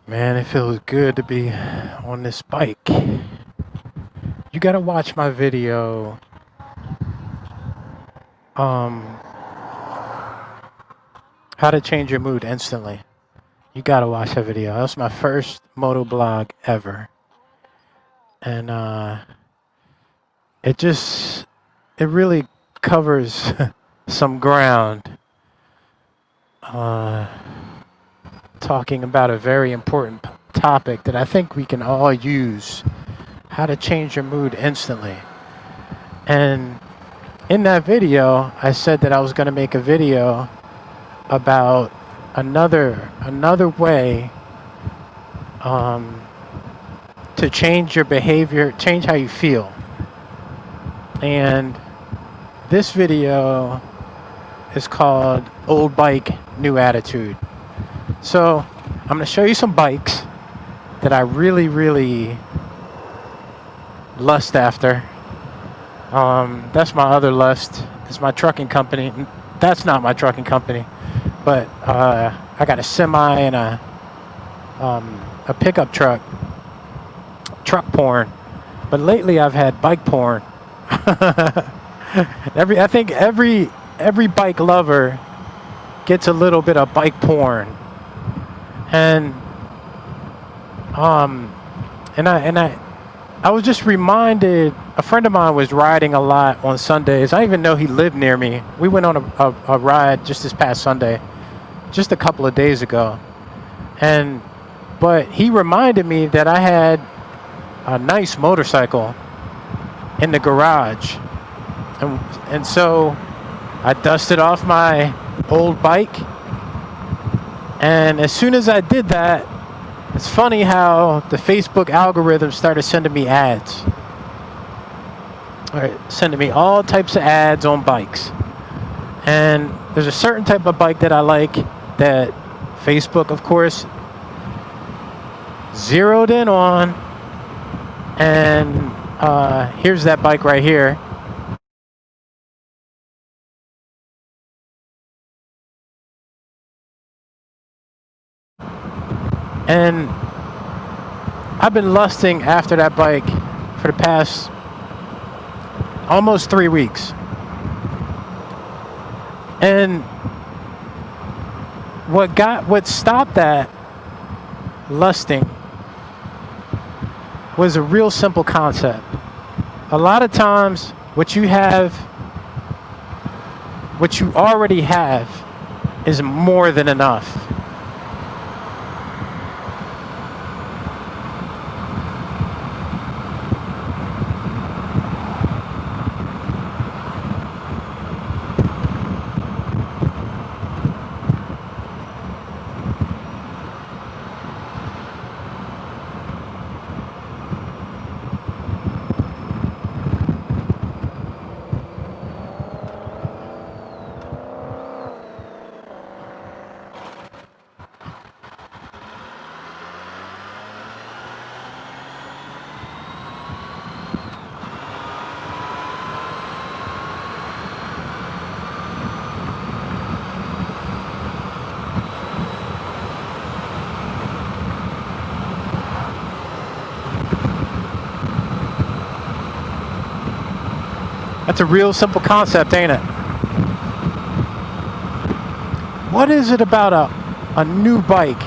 Man, it feels good to be on this bike. You gotta watch my video. How to change your mood instantly. You gotta watch that video. That was my first motoblog ever. And it really covers some ground. Talking about a very important topic that I think we can all use. How to change your mood instantly. And in that video, I said that I was going to make a video about another way to change your behavior, change how you feel. And this video is called Old Bike, New Attitude. So I'm going to show you some bikes that I really lust after. That's my other lust. It's my trucking company. That's not my trucking company, but I got a semi and a pickup truck porn. But lately I've had bike porn. I think every bike lover gets a little bit of bike porn. And I was just reminded, a friend of mine was riding a lot on Sundays. I didn't even know he lived near me. We went on a ride just this past Sunday, just a couple of days ago. But he reminded me that I had a nice motorcycle in the garage. And so I dusted off my old bike. And as soon as I did that, it's funny how the Facebook algorithm started sending me ads. Sending me all types of ads on bikes. And there's a certain type of bike that I like that Facebook, of course, zeroed in on. And here's that bike right here. And I've been lusting after that bike for the past almost 3 weeks. And what stopped that lusting was a real simple concept. A lot of times what you already have is more than enough. That's a real simple concept, ain't it? What is it about a new bike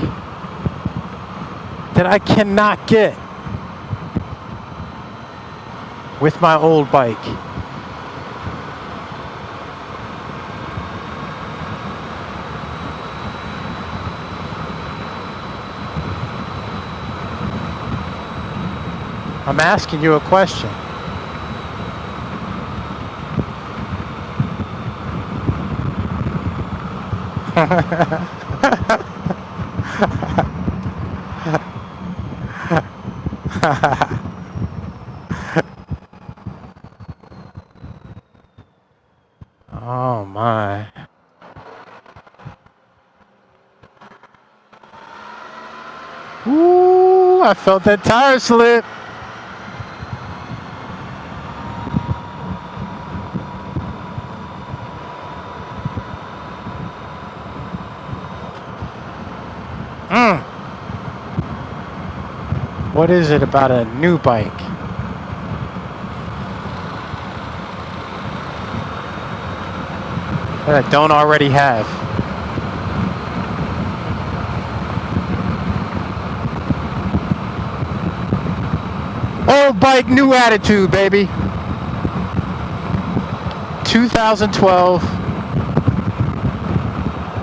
that I cannot get with my old bike? I'm asking you a question. Oh my. Ooh, I felt that tire slip. What is it about a new bike that I don't already have? Old bike, new attitude, baby. 2012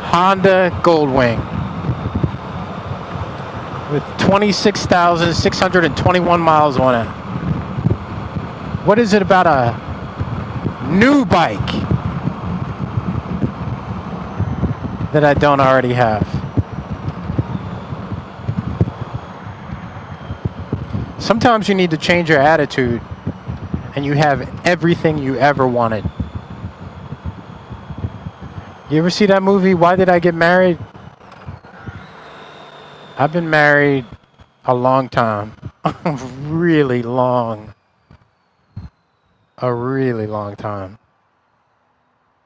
Honda Goldwing with 26,621 miles on it. What is it about a new bike that I don't already have? Sometimes you need to change your attitude and you have everything you ever wanted. You ever see that movie, Why Did I Get Married? I've been married a long time. Really long. A really long time.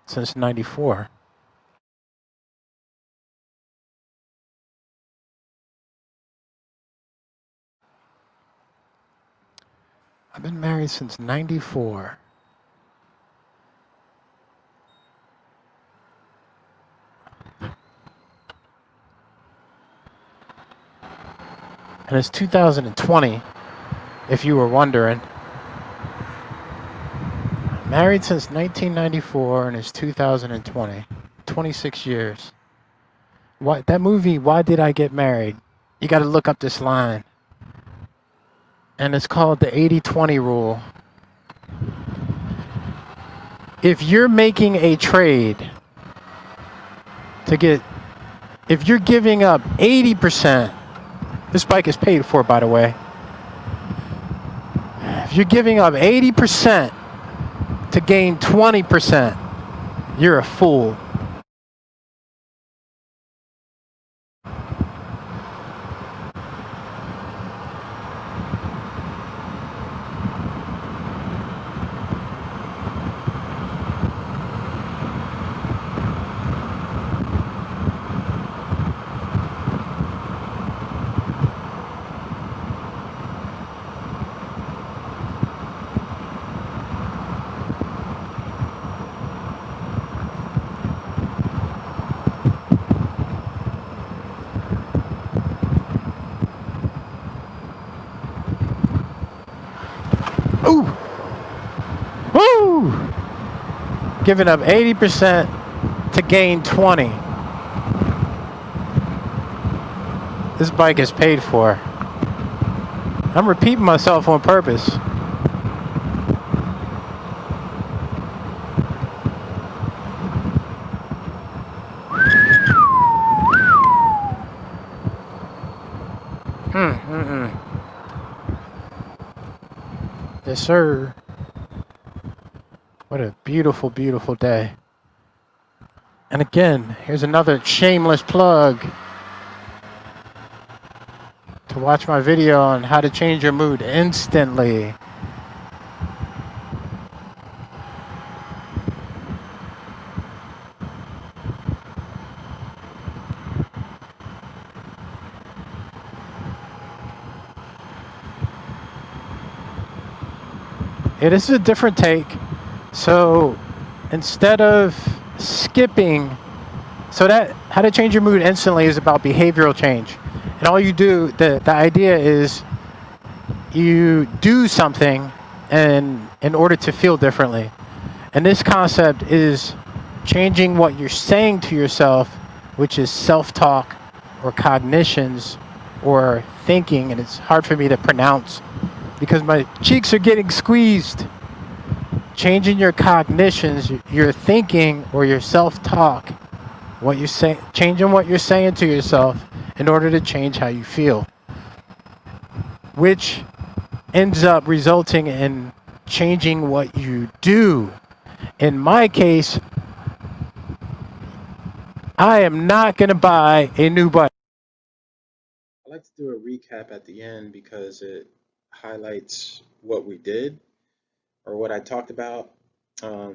Since 94. I've been married since 94. And it's 2020, if you were wondering. Married since 1994 and it's 2020. 26 years. What, that movie, Why Did I Get Married? You got to look up this line. And it's called the 80-20 rule. If you're making a trade to get, if you're giving up 80%, this bike is paid for, by the way. If you're giving up 80% to gain 20%, you're a fool. Ooh! Woo! Giving up 80% to gain 20. This bike is paid for. I'm repeating myself on purpose. Yes, sir. What a beautiful, beautiful day. And again, here's another shameless plug to watch my video on how to change your mood instantly. It is a different take. So instead of skipping, so that how to change your mood instantly is about behavioral change. And all you do, the idea is you do something and in order to feel differently. And this concept is changing what you're saying to yourself, which is self-talk or cognitions or thinking, and it's hard for me to pronounce because my cheeks are getting squeezed. Changing your cognitions, your thinking or your self-talk, what you say, changing what you're saying to yourself in order to change how you feel, which ends up resulting in changing what you do. In my case, I am not going to buy a new bike. I like to do a recap at the end because it highlights what we did or what I talked about. A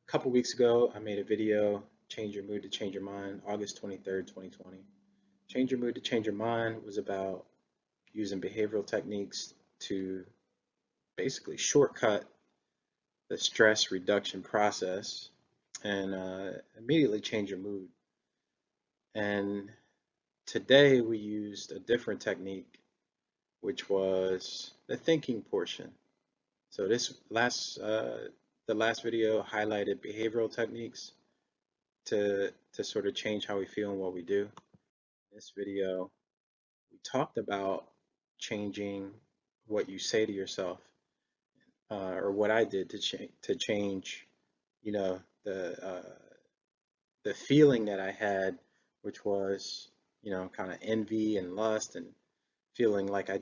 couple weeks ago, I made a video, Change Your Mood to Change Your Mind, August 23rd, 2020. Change Your Mood to Change Your Mind was about using behavioral techniques to basically shortcut the stress reduction process and immediately change your mood. And today we used a different technique, which was the thinking portion. So the last video highlighted behavioral techniques to sort of change how we feel and what we do. In this video, we talked about changing what you say to yourself, or what I did to change, you know, the feeling that I had, which was, kind of envy and lust and feeling like uh, I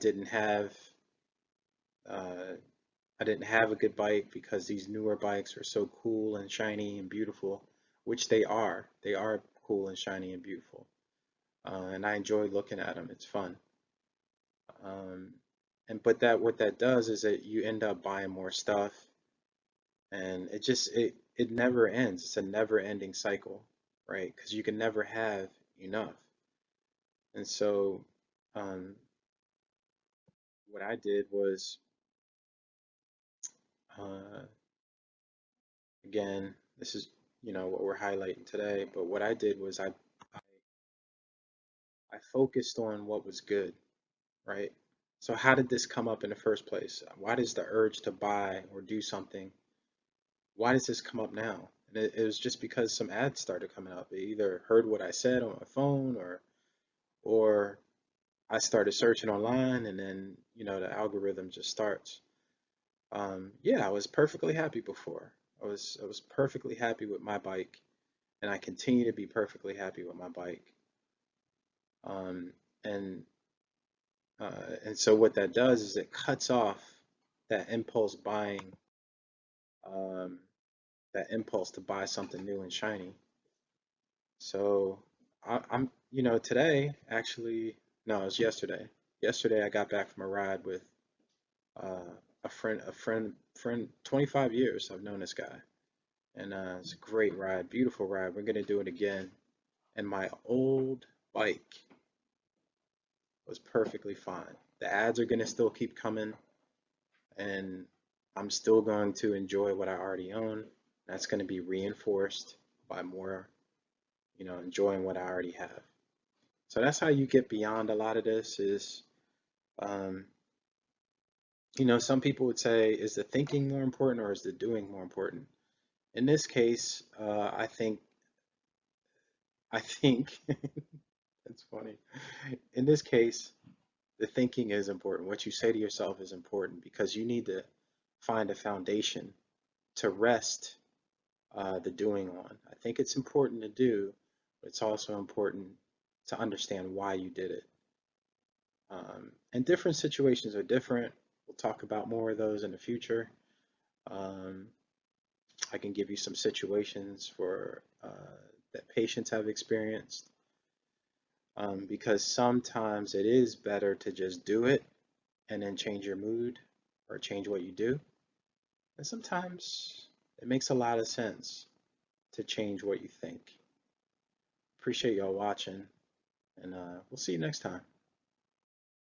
didn't have a good bike because these newer bikes are so cool and shiny and beautiful, which they are. They are cool and shiny and beautiful, and I enjoy looking at them. It's fun. Um, but that what that does is that you end up buying more stuff, and it never ends. It's a never-ending cycle, right? Because you can never have enough. And so, um, what I did was, uh, again, this is what we're highlighting today. But what I did was I focused on what was good, right? So how did this come up in the first place? Why does the urge to buy or do something? Why does this come up now? And it was just because some ads started coming up. They either heard what I said on my phone, or I started searching online, and then the algorithm just starts. Yeah, I was perfectly happy before. I was perfectly happy with my bike, and I continue to be perfectly happy with my bike. Um, and and so what that does is it cuts off that impulse buying, um, that impulse to buy something new and shiny. So today actually, no, it was yesterday. Yesterday I got back from a ride with a friend, 25 years I've known this guy, and it's a great ride, beautiful ride. We're gonna do it again, and my old bike was perfectly fine. The ads are gonna still keep coming, and I'm still going to enjoy what I already own. That's going to be reinforced by more, enjoying what I already have. So that's how you get beyond a lot of this is, um, some people would say, is the thinking more important or is the doing more important? In this case, I think it's funny. In this case, the thinking is important. What you say to yourself is important because you need to find a foundation to rest the doing on. I think it's important to do, but it's also important to understand why you did it. And different situations are different. We'll talk about more of those in the future. Um, I can give you some situations that patients have experienced, because sometimes it is better to just do it and then change your mood or change what you do. And sometimes it makes a lot of sense to change what you think. Appreciate y'all watching, and we'll see you next time.